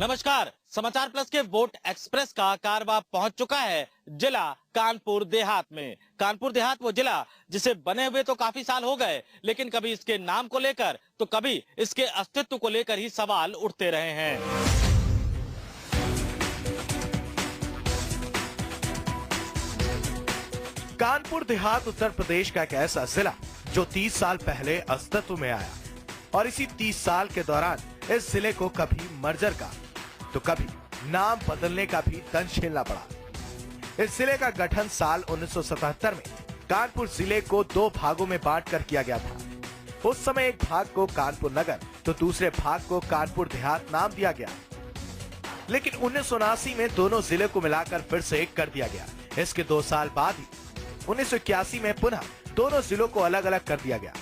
नमस्कार, समाचार प्लस के वोट एक्सप्रेस का कारवां पहुंच चुका है जिला कानपुर देहात में। कानपुर देहात वो जिला जिसे बने हुए तो काफी साल हो गए, लेकिन कभी इसके नाम को लेकर तो कभी इसके अस्तित्व को लेकर ही सवाल उठते रहे हैं। कानपुर देहात उत्तर प्रदेश का एक ऐसा जिला जो 30 साल पहले अस्तित्व में आया और इसी 30 साल के दौरान इस जिले को कभी मर्जर का तो कभी नाम बदलने का भी तंज झेलना पड़ा। इस जिले का गठन साल 1977 में कानपुर जिले को दो भागों में बांटकर किया गया था। उस समय एक भाग को कानपुर नगर तो दूसरे भाग को कानपुर देहात नाम दिया गया, लेकिन 1979 में दोनों जिले को मिलाकर फिर से एक कर दिया गया। इसके 2 साल बाद ही 1981 में पुनः दोनों जिलों को अलग अलग कर दिया गया।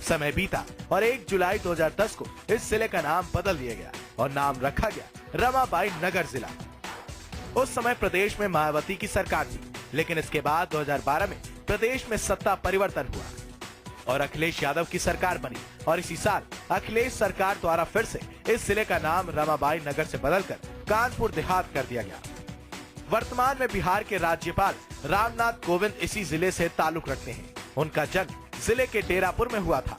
समय बीता और 1 जुलाई 2010 को इस जिले का नाम बदल दिया गया और नाम रखा गया रमाबाई नगर जिला। उस समय प्रदेश में मायावती की सरकार थी, लेकिन इसके बाद 2012 में प्रदेश में सत्ता परिवर्तन हुआ और अखिलेश यादव की सरकार बनी और इसी साल अखिलेश सरकार द्वारा फिर से इस जिले का नाम रमाबाई नगर से बदलकर कानपुर देहात कर दिया गया। वर्तमान में बिहार के राज्यपाल रामनाथ कोविंद इसी जिले से ताल्लुक रखते हैं। उनका जन्म जिले के डेरापुर में हुआ था।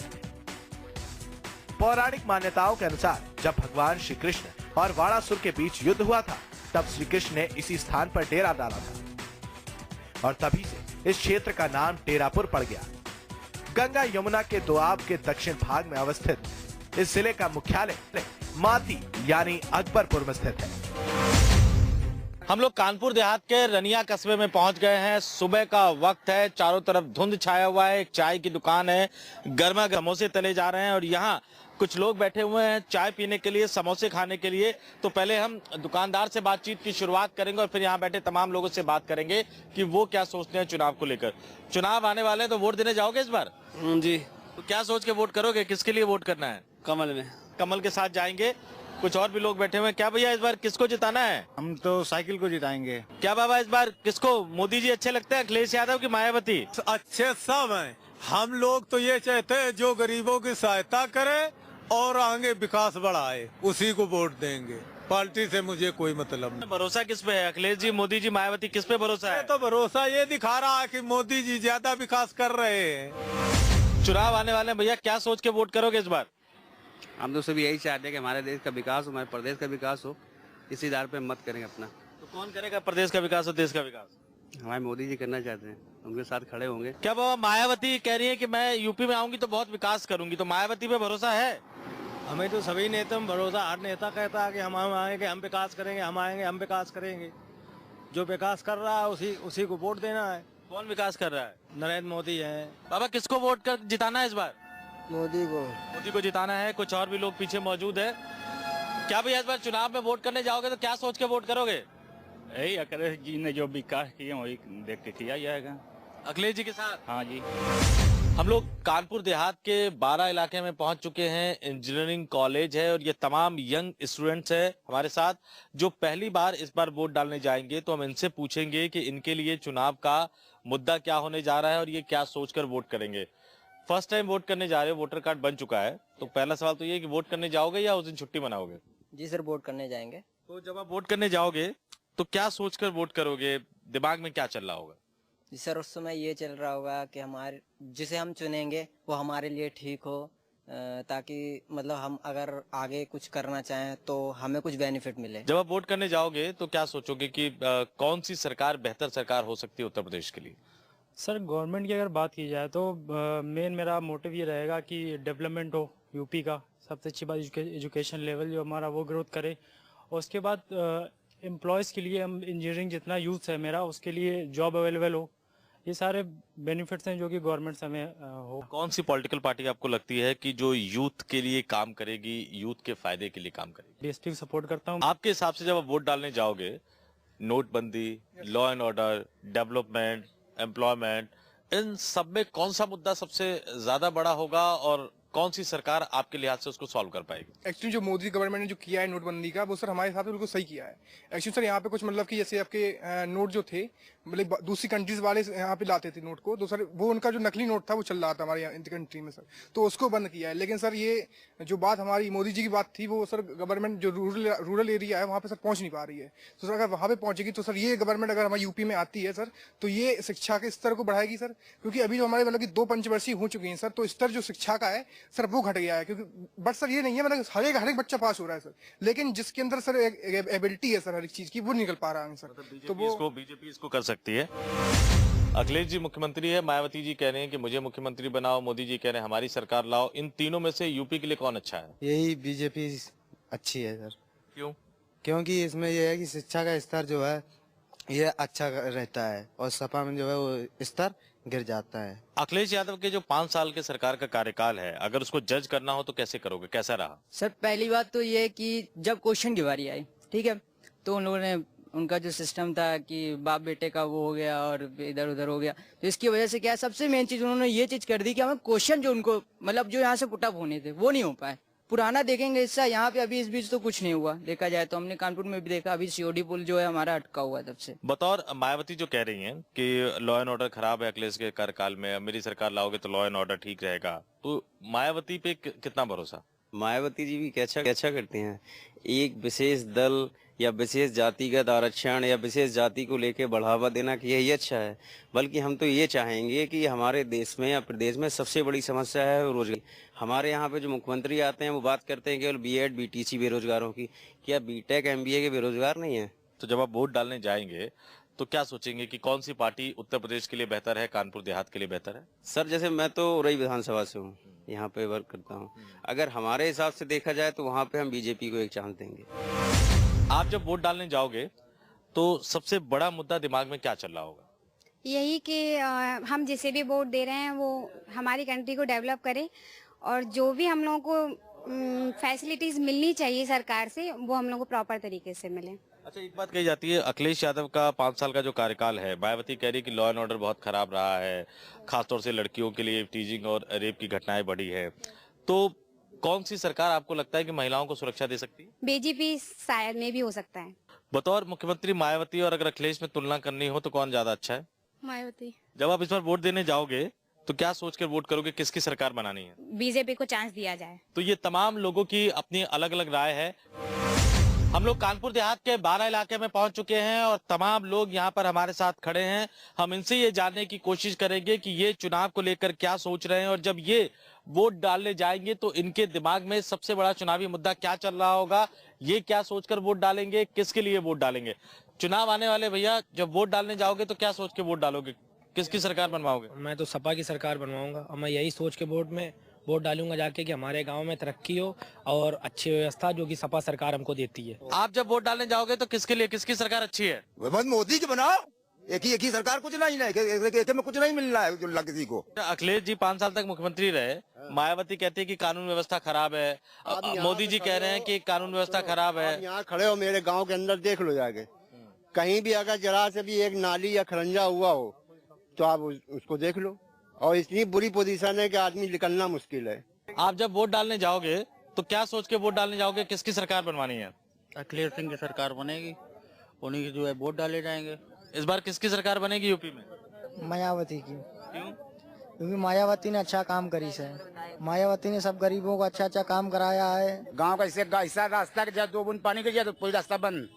पौराणिक मान्यताओं के अनुसार जब भगवान श्री कृष्ण और वाणासुर के बीच युद्ध हुआ था, तब श्री कृष्ण ने इसी स्थान पर डेरा डाला था और तभी से इस क्षेत्र का नाम डेरापुर पड़ गया। गंगा यमुना के दोआब के दक्षिण भाग में अवस्थित इस जिले का मुख्यालय माती यानी अकबरपुर में स्थित है। हम लोग कानपुर देहात के रनिया कस्बे में पहुंच गए हैं। सुबह का वक्त है, चारों तरफ धुंध छाया हुआ है। एक चाय की दुकान है, गर्मा समोसे तले जा रहे हैं और यहाँ कुछ लोग बैठे हुए हैं चाय पीने के लिए, समोसे खाने के लिए। तो पहले हम दुकानदार से बातचीत की शुरुआत करेंगे और फिर यहाँ बैठे तमाम लोगों से बात करेंगे कि वो क्या सोचते हैं चुनाव को लेकर। चुनाव आने वाले हैं तो वोट देने जाओगे इस बार? जी। तो क्या सोच के वोट करोगे, किसके लिए वोट करना है? कमल में। कमल के साथ जाएंगे। कुछ और भी लोग बैठे हुए हैं। क्या भैया इस बार किसको जिताना है? हम तो साइकिल को जिताएंगे। क्या बाबा इस बार किसको, मोदी जी अच्छे लगते हैं, अखिलेश यादव की मायावती? अच्छे सब हैं। हम लोग तो ये चाहते हैं जो गरीबों की सहायता करे और आगे विकास बढ़ाए, उसी को वोट देंगे। पार्टी से मुझे कोई मतलब नहीं। भरोसा किस पे है? अखिलेश जी, मोदी जी, मायावती, किस पे भरोसा है? तो भरोसा ये दिखा रहा है कि मोदी जी ज्यादा विकास कर रहे हैं। चुनाव आने वाले हैं भैया, क्या सोच के वोट करोगे इस बार? हम तो सब यही चाहते हैं कि हमारे देश का विकास हो, हमारे प्रदेश का विकास हो। इसी आधार पे मत करेंगे अपना। तो कौन करेगा प्रदेश का विकास और देश का विकास? हमारे मोदी जी करना चाहते हैं, उनके साथ खड़े होंगे। क्या बाबा मायावती कह रही है कि मैं यूपी में आऊंगी तो बहुत विकास करूंगी, तो मायावती पे भरोसा है? हमें तो सभी नेता में भरोसा। हर नेता कहता है कि हम आएंगे, हम विकास करेंगे, हम आएंगे, हम विकास करेंगे। जो विकास कर रहा है उसी को वोट देना है। कौन विकास कर रहा है? नरेंद्र मोदी है। बाबा किसको वोट कर जिताना है इस बार? मोदी को जिताना है। कुछ और भी लोग पीछे मौजूद है। क्या भैया इस बार चुनाव में वोट करने जाओगे तो क्या सोच के वोट करोगे? यही अखिलेश जी ने जो विकास किए वही देख के किया जाएगा। अखिलेश जी के साथ? हाँ जी। हम लोग कानपुर देहात के 12 इलाके में पहुंच चुके हैं। इंजीनियरिंग कॉलेज है और ये तमाम यंग स्टूडेंट्स है हमारे साथ जो पहली बार इस बार वोट डालने जाएंगे। तो हम इनसे पूछेंगे कि इनके लिए चुनाव का मुद्दा क्या होने जा रहा है और ये क्या सोचकर वोट करेंगे। फर्स्ट टाइम वोट करने जा रहे हो, वोटर कार्ड बन चुका है, तो पहला सवाल तो ये कि वोट करने जाओगे या उस दिन छुट्टी मनाओगे? जी सर, वोट करने जाएंगे। तो जब आप वोट करने जाओगे तो क्या सोचकर वोट करोगे, दिमाग में क्या चल रहा होगा? जी सर, उस समय ये चल रहा होगा कि हमारे जिसे हम चुनेंगे वो हमारे लिए ठीक हो, ताकि मतलब हम अगर आगे कुछ करना चाहें तो हमें कुछ बेनिफिट मिले। जब आप वोट करने जाओगे तो क्या सोचोगे कि कौन सी सरकार बेहतर सरकार हो सकती है उत्तर प्रदेश के लिए? सर, गवर्नमेंट की अगर बात की जाए तो मेन मेरा मोटिव ये रहेगा कि डेवलपमेंट हो यूपी का। सबसे अच्छी बात एजुकेशन लेवल जो हमारा वो ग्रोथ करे और उसके बाद एम्प्लॉयज़ के लिए हम इंजीनियरिंग जितना यूथ है मेरा उसके लिए जॉब अवेलेबल हो। ये सारे बेनिफिट्स हैं जो कि गवर्नमेंट से हमें हो। कौन सी पॉलिटिकल पार्टी आपको लगती है कि जो यूथ के लिए काम करेगी, यूथ के फायदे के लिए काम करेगी? बीएसपी को सपोर्ट करता हूँ। आपके हिसाब से जब आप वोट डालने जाओगे, नोटबंदी, law and order, development, employment, इन सब में कौन सा मुद्दा सबसे ज्यादा बड़ा होगा और कौन सी सरकार आपके लिहाज से उसको सॉल्व कर पाएगी? एक्चुअली जो मोदी गवर्नमेंट ने जो किया है नोटबंदी का, वो सर हमारे हिसाब से बिल्कुल सही किया है। एक्चुअली सर यहाँ पे कुछ मतलब कि जैसे आपके नोट जो थे, मतलब दूसरी कंट्रीज वाले यहाँ पे लाते थे नोट को, तो सर वो उनका जो नकली नोट था वो चल रहा था हमारे यहाँ कंट्री में सर, तो उसको बंद किया है। लेकिन सर ये जो बात हमारी मोदी जी की बात थी, वो सर गवर्नमेंट जो रूरल एरिया है वहाँ पे सर पहुँच नहीं पा रही है। तो सर अगर वहाँ पे पहुँचेगी तो सर ये गवर्नमेंट अगर हमारी यूपी में आती है सर, तो ये शिक्षा के स्तर को बढ़ाएगी सर, क्योंकि अभी जो हमारे मतलब कि 2 पंचवर्षीय हो चुकी हैं सर, तो स्तर जो शिक्षा का है सर वो घट गया है। क्योंकि बट सर ये नहीं है मतलब हर एक बच्चा पास हो रहा है सर, लेकिन जिसके अंदर सर एबिलिटी है सर हर एक चीज की, वो निकल पा रहा है सर। तो वो बीजेपी इसको कर सकती है। अखिलेश जी मुख्यमंत्री है, मायावती जी कह रहे हैं कि मुझे मुख्यमंत्री बनाओ, मोदी जी कह रहे हैं हमारी सरकार लाओ। इन तीनों में से यूपी के लिए कौन अच्छा है? यही बीजेपी अच्छी है सर। क्यों? क्योंकि इसमें यह है कि शिक्षा का स्तर जो है ये अच्छा रहता है और सपा में जो है वो स्तर गिर जाता है। अखिलेश यादव के जो 5 साल के सरकार का कार्यकाल है, अगर उसको जज करना हो तो कैसे करोगे, कैसा रहा? सर पहली बात तो ये कि जब क्वेश्चन की बारी आई, ठीक है, तो उन लोगों ने उनका जो सिस्टम था कि बाप बेटे का वो हो गया और इधर उधर हो गया, तो इसकी वजह से क्या सबसे मेन चीज उन्होंने ये चीज कर दी कि हमें क्वेश्चन जो उनको मतलब जो यहाँ से पुट अप होने थे वो नहीं हो पाए। पुराना देखेंगे इससे यहाँ पे अभी इस बीच तो कुछ नहीं हुआ देखा जाए तो। हमने कानपुर में भी देखा, अभी सीओडी पुल जो है हमारा अटका हुआ है तब से। बतौर मायावती जो कह रही हैं कि लॉ एंड ऑर्डर खराब है अखिलेश के कार्यकाल में, मेरी सरकार लाओगे तो लॉ एंड ऑर्डर ठीक रहेगा, तो मायावती पे कितना भरोसा? मायावती जी भी क्या करते हैं, एक विशेष दल या विशेष जातिगत आरक्षण या विशेष जाति को लेकर बढ़ावा देना कि यही अच्छा है, बल्कि हम तो ये चाहेंगे कि हमारे देश में या प्रदेश में सबसे बड़ी समस्या है रोजगार। हमारे यहाँ पे जो मुख्यमंत्री आते हैं वो बात करते हैं केवल बीएड बीटीसी बेरोजगारों की, क्या बीटेक एमबीए के बेरोजगार नहीं है? तो जब आप वोट डालने जाएंगे तो क्या सोचेंगे कि कौन सी पार्टी उत्तर प्रदेश के लिए बेहतर है, कानपुर देहात के लिए बेहतर है? सर जैसे मैं तो उरई विधानसभा से हूँ, यहाँ पे वर्क करता हूँ, अगर हमारे हिसाब से देखा जाए तो वहाँ पे हम बीजेपी को एक चांस देंगे। आप जब वोट डालने जाओगे तो सबसे बड़ा मुद्दा दिमाग में क्या चल रहा होगा? यही कि हम जिसे भी वोट दे रहे हैं वो हमारी कंट्री को डेवलप करे और जो भी हम लोगों को फैसिलिटीज मिलनी चाहिए सरकार से वो हम लोग को प्रॉपर तरीके से मिले। अच्छा, एक बात कही जाती है अखिलेश यादव का 5 साल का जो कार्यकाल है, मायावती कह रही है कि लॉ एंड ऑर्डर बहुत खराब रहा है, खासतौर से लड़कियों के लिए टीजिंग और रेप की घटनाएं बढ़ी है, तो कौन सी सरकार आपको लगता है कि महिलाओं को सुरक्षा दे सकती है? बीजेपी शायद में भी हो सकता है। बतौर मुख्यमंत्री मायावती और अगर अखिलेश में तुलना करनी हो तो कौन ज्यादा अच्छा है? मायावती। जब आप इस बार वोट देने जाओगे तो क्या सोचकर वोट करोगे, किसकी सरकार बनानी है? बीजेपी को चांस दिया जाए। तो ये तमाम लोगों की अपनी अलग अलग राय है। हम लोग कानपुर देहात के 12 इलाके में पहुंच चुके हैं और तमाम लोग यहाँ पर हमारे साथ खड़े हैं। हम इनसे ये जानने की कोशिश करेंगे कि ये चुनाव को लेकर क्या सोच रहे हैं और जब ये वोट डालने जाएंगे तो इनके दिमाग में सबसे बड़ा चुनावी मुद्दा क्या चल रहा होगा, ये क्या सोचकर वोट डालेंगे, किसके लिए वोट डालेंगे। चुनाव आने वाले भैया, जब वोट डालने जाओगे तो क्या सोच के वोट डालोगे, किसकी सरकार बनवाओगे? मैं तो सपा की सरकार बनवाऊंगा और मैं यही सोच के वोट डालूंगा जाके कि हमारे गांव में तरक्की हो और अच्छी व्यवस्था जो कि सपा सरकार हमको देती है। आप जब वोट डालने जाओगे तो किसके लिए, किसकी सरकार अच्छी है? मोदी की बनाओ, एक ही सरकार, कुछ नहीं एक में कुछ नहीं मिल रहा है किसी को। अखिलेश जी 5 साल तक मुख्यमंत्री रहे, मायावती कहती है कि कानून व्यवस्था खराब है, मोदी जी कह रहे हैं कि कानून व्यवस्था खराब है। यहाँ खड़े हो मेरे गांव के अंदर देख लो जाके, कहीं भी अगर जरा से भी एक नाली या खरंजा हुआ हो तो आप उसको देख लो, और इतनी बुरी पोजीशन है कि आदमी निकलना मुश्किल है। आप जब वोट डालने जाओगे तो क्या सोच के वोट डालने जाओगे, किसकी सरकार बनवानी है? अखिलेश सिंह की सरकार बनेगी, उन्हीं की जो है वोट डाले जाएंगे। इस बार किसकी सरकार बनेगी यूपी में? मायावती की। क्यों? क्योंकि मायावती ने अच्छा काम करी है, मायावती ने सब गरीबों को अच्छा काम कराया है। गांव का ऐसा रास्ता जब 2 बूंद पानी गिर जाए तो पूरी रास्ता बंद,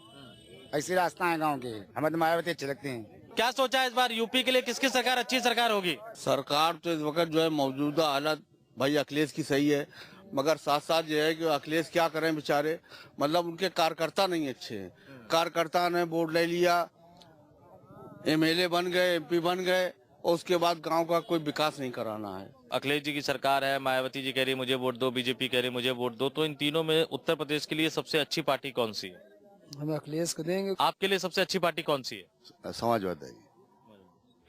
ऐसे रास्ता है गांव के। हमें तो मायावती अच्छे लगते हैं। क्या सोचा है इस बार यूपी के लिए किसकी सरकार अच्छी सरकार होगी? सरकार तो इस वक्त जो है मौजूदा हालत भाई अखिलेश की सही है, मगर साथ साथ जो है कि अखिलेश क्या करें बेचारे, मतलब उनके कार्यकर्ता नहीं अच्छे हैं। कार्यकर्ता ने वोट ले लिया, एमएलए बन गए, एमपी बन गए और उसके बाद गांव का कोई विकास नहीं कराना है। अखिलेश जी की सरकार है, मायावती जी कह रही है मुझे वोट दो, बीजेपी कह रही है मुझे वोट दो, तो इन तीनों में उत्तर प्रदेश के लिए सबसे अच्छी पार्टी कौन सी है? हम अखिलेश को देंगे। आपके लिए सबसे अच्छी पार्टी कौन सी है? समाजवादी।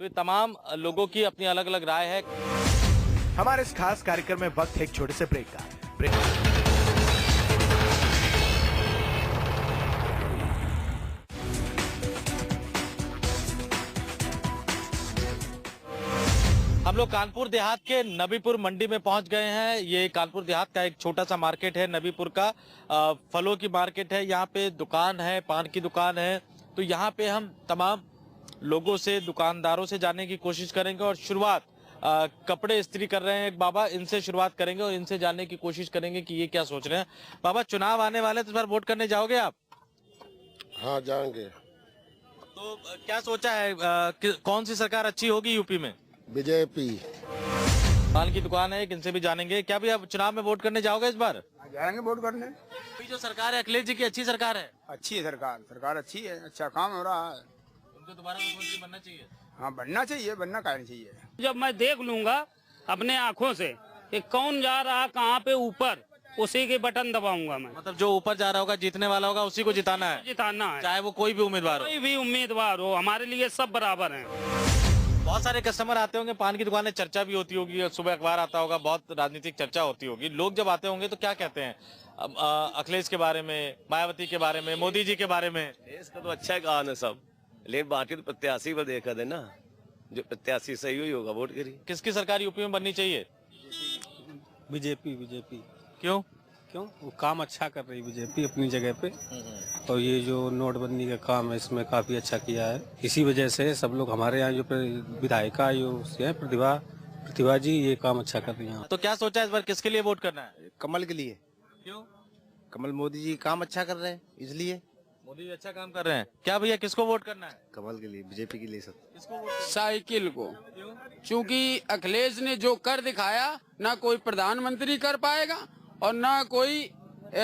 तो ये तमाम लोगों की अपनी अलग अलग राय है। हमारे इस खास कार्यक्रम में वक्त है एक छोटे से ब्रेक का। हम लोग कानपुर देहात के नबीपुर मंडी में पहुंच गए हैं। ये कानपुर देहात का एक छोटा सा मार्केट है, नबीपुर का फलों की मार्केट है। यहाँ पे दुकान है, पान की दुकान है। तो यहाँ पे हम तमाम लोगों से, दुकानदारों से जानने की कोशिश करेंगे और शुरुआत कपड़े इस्त्री कर रहे हैं एक बाबा, इनसे शुरुआत करेंगे और इनसे जानने की कोशिश करेंगे कि ये क्या सोच रहे हैं। बाबा, चुनाव आने वाले तो इस बार वोट करने जाओगे आप? हाँ, जाएंगे। तो क्या सोचा है, कौन सी सरकार अच्छी होगी यूपी में? बीजेपी। पान की दुकान है, इनसे भी जानेंगे। क्या भी आप चुनाव में वोट करने जाओगे इस बार? जाएंगे वोट करने। अभी जो सरकार है अखिलेश जी की अच्छी सरकार है? अच्छी है सरकार, सरकार अच्छी है, अच्छा काम हो रहा है। उनको दोबारा मुख्यमंत्री बनना चाहिए। हाँ, बनना चाहिए, बनना काहे नहीं चाहिए। जब मैं देख लूंगा अपने आँखों से कि कौन जा रहा कहाँ पे ऊपर, उसी के बटन दबाऊंगा मैं। मतलब जो ऊपर जा रहा होगा, जीतने वाला होगा, उसी को जिताना है? जिताना है, चाहे वो कोई भी उम्मीदवार हो। कोई भी उम्मीदवार हो, हमारे लिए सब बराबर हैं। बहुत सारे कस्टमर आते होंगे पान की दुकान, चर्चा भी होती होगी, सुबह अखबार आता होगा, बहुत राजनीतिक चर्चा होती होगी। लोग जब आते होंगे तो क्या कहते हैं अखिलेश के बारे में, मायावती के बारे में, मोदी जी के बारे में? इसका तो अच्छा कहा ना सब, लेकिन बाकी तो प्रत्याशी पर देखा देना, जो प्रत्याशी सही हुई होगा वोट करिए। किसकी सरकार यूपी में बननी चाहिए? बीजेपी। क्यों? वो काम अच्छा कर रही बीजेपी अपनी जगह पे। और ये जो नोटबंदी का काम है, इसमें काफी अच्छा किया है। इसी वजह से सब लोग हमारे यहाँ जो विधायिका जो प्रतिभा जी, ये काम अच्छा कर रही है। तो क्या सोचा इस बार किसके लिए वोट करना है? कमल के लिए। क्यों? कमल मोदी जी काम अच्छा कर रहे हैं, इसलिए। मोदी जी अच्छा काम कर रहे हैं। क्या भैया, किसको वोट करना है? कमल के लिए, बीजेपी के लिए सब। साइकिल को, क्योंकि अखिलेश ने जो कर दिखाया ना कोई प्रधानमंत्री कर पाएगा और ना कोई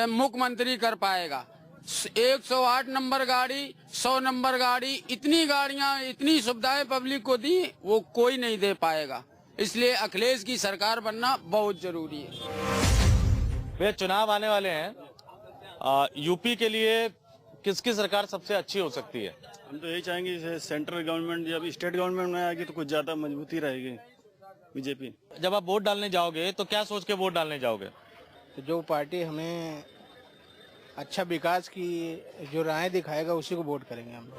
मुख्यमंत्री कर पाएगा। 108 नंबर गाड़ी, 100 नंबर गाड़ी, इतनी गाड़ियां, इतनी सुविधाएं पब्लिक को दी, वो कोई नहीं दे पाएगा। इसलिए अखिलेश की सरकार बनना बहुत जरूरी है। वे चुनाव आने वाले हैं, यूपी के लिए किसकी सरकार सबसे अच्छी हो सकती है? हम तो यही चाहेंगे सेंट्रल गवर्नमेंट, जब स्टेट गवर्नमेंट में आएगी तो कुछ ज्यादा मजबूती रहेगी बीजेपी। जब आप वोट डालने जाओगे तो क्या सोच के वोट डालने जाओगे? तो जो पार्टी हमें अच्छा विकास की जो राहें दिखाएगा, उसी को वोट करेंगे हम।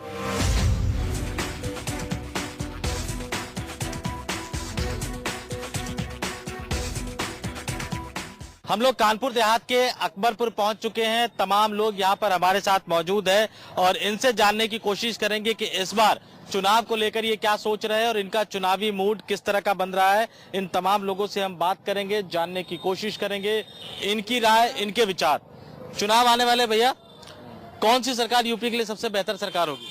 हम लोग कानपुर देहात के अकबरपुर पहुंच चुके हैं। तमाम लोग यहाँ पर हमारे साथ मौजूद है और इनसे जानने की कोशिश करेंगे कि इस बार चुनाव को लेकर ये क्या सोच रहे हैं और इनका चुनावी मूड किस तरह का बन रहा है। इन तमाम लोगों से हम बात करेंगे, जानने की कोशिश करेंगे इनकी राय, इनके विचार। चुनाव आने वाले भैया, कौन सी सरकार यूपी के लिए सबसे बेहतर सरकार होगी?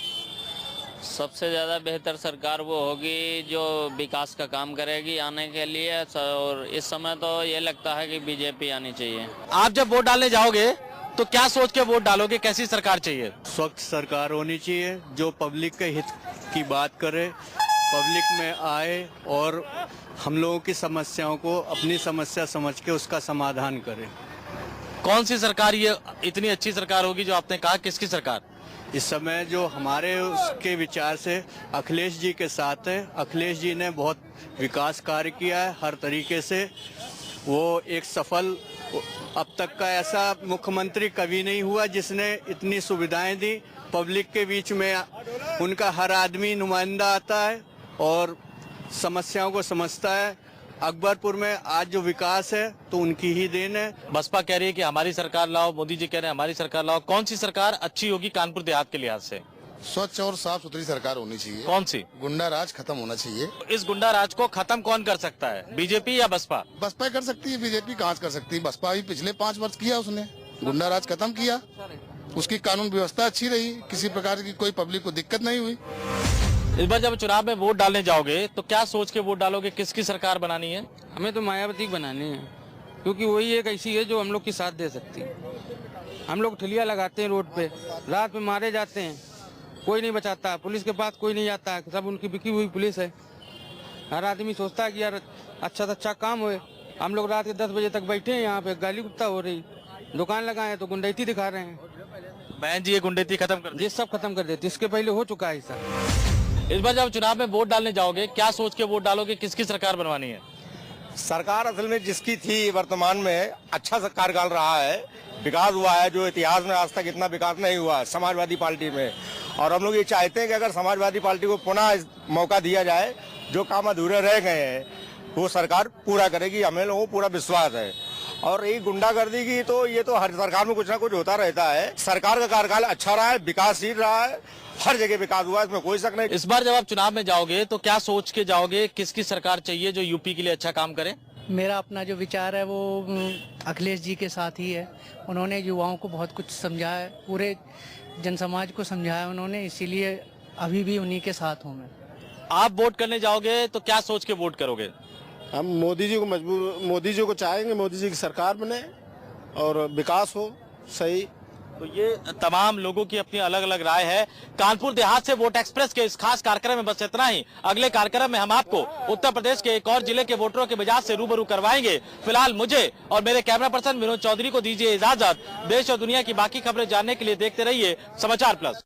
सबसे ज्यादा बेहतर सरकार वो होगी जो विकास का काम करेगी आने के लिए। और इस समय तो ये लगता है कि बीजेपी आनी चाहिए। आप जब वोट डालने जाओगे तो क्या सोच के वोट डालोगे, कैसी सरकार चाहिए? स्वच्छ सरकार होनी चाहिए, जो पब्लिक के हित की बात करे, पब्लिक में आए और हम लोगों की समस्याओं को अपनी समस्या समझ के उसका समाधान करे। कौन सी सरकार ये इतनी अच्छी सरकार होगी जो आपने कहा? किसकी सरकार? इस समय जो हमारे उसके विचार से अखिलेश जी के साथ है। अखिलेश जी ने बहुत विकास कार्य किया है हर तरीके से। वो एक सफल, अब तक का ऐसा मुख्यमंत्री कभी नहीं हुआ जिसने इतनी सुविधाएं दी। पब्लिक के बीच में उनका हर आदमी नुमाइंदा आता है और समस्याओं को समझता है। अकबरपुर में आज जो विकास है तो उनकी ही देन है। बसपा कह रही है कि हमारी सरकार लाओ, मोदी जी कह रहे हैं हमारी सरकार लाओ। कौन सी सरकार अच्छी होगी कानपुर देहात के लिहाज से? स्वच्छ और साफ सुथरी सरकार होनी चाहिए। कौन सी? गुंडा राज खत्म होना चाहिए। इस गुंडा राज को खत्म कौन कर सकता है, बीजेपी या बसपा? बसपा कर सकती है, बीजेपी कहाँ कर सकती है। बसपा भी पिछले 5 वर्ष किया, उसने गुंडा राज खत्म किया, उसकी कानून व्यवस्था अच्छी रही, किसी प्रकार की कोई पब्लिक को दिक्कत नहीं हुई। इस बार जब चुनाव में वोट डालने जाओगे तो क्या सोच के वोट डालोगे, किसकी सरकार बनानी है? हमें तो मायावती बनानी है, क्योंकि वही एक ऐसी है जो हम लोग की साथ दे सकती है। हम लोग ठिलिया लगाते हैं रोड पे, रात में मारे जाते हैं, कोई नहीं बचाता, पुलिस के पास कोई नहीं जाता, सब उनकी बिकी हुई पुलिस है। हर आदमी सोचता है कि यार अच्छा से अच्छा काम हो। हम लोग रात के 10 बजे तक बैठे हैं यहाँ पे, गाली गुप्ता हो रही, दुकान लगाए तो गुंडैती दिखा रहे हैं। बहन जी ये गुंडैती खत्म कर ये सब खत्म कर देते, इसके पहले हो चुका है सर। इस बार जब चुनाव में वोट डालने जाओगे क्या सोच के वोट डालोगे, किसकी सरकार बनवानी है? सरकार असल में जिसकी थी वर्तमान में अच्छा सा कार्यकाल रहा है, विकास हुआ है जो इतिहास में आज तक इतना विकास नहीं हुआ है समाजवादी पार्टी में। और हम लोग ये चाहते हैं कि अगर समाजवादी पार्टी को पुनः मौका दिया जाए, जो काम अधूरे रह गए हैं वो सरकार पूरा करेगी, हमें लोगों को पूरा विश्वास है। और ये गुंडागर्दी की तो ये तो हर सरकार में कुछ ना कुछ होता रहता है। सरकार का कार्यकाल अच्छा रहा है, विकासशील रहा है, हर जगह विकास हुआ है, इसमें कोई शक नहीं। इस बार जब आप चुनाव में जाओगे तो क्या सोच के जाओगे, किसकी सरकार चाहिए जो यूपी के लिए अच्छा काम करे? मेरा अपना जो विचार है वो अखिलेश जी के साथ ही है। उन्होंने युवाओं को बहुत कुछ समझाया है, पूरे जनसमाज को समझाया उन्होंने, इसीलिए अभी भी उन्हीं के साथ हूँ मैं। आप वोट करने जाओगे तो क्या सोच के वोट करोगे? हम मोदी जी को चाहेंगे, मोदी जी की सरकार बने और विकास हो सही। तो ये तमाम लोगों की अपनी अलग अलग राय है। कानपुर देहात से वोट एक्सप्रेस के इस खास कार्यक्रम में बस इतना ही। अगले कार्यक्रम में हम आपको उत्तर प्रदेश के एक और जिले के वोटरों के मिजाज से रूबरू करवाएंगे। फिलहाल मुझे और मेरे कैमरा पर्सन विनोद चौधरी को दीजिए इजाजत। देश और दुनिया की बाकी खबरें जानने के लिए देखते रहिए समाचार प्लस।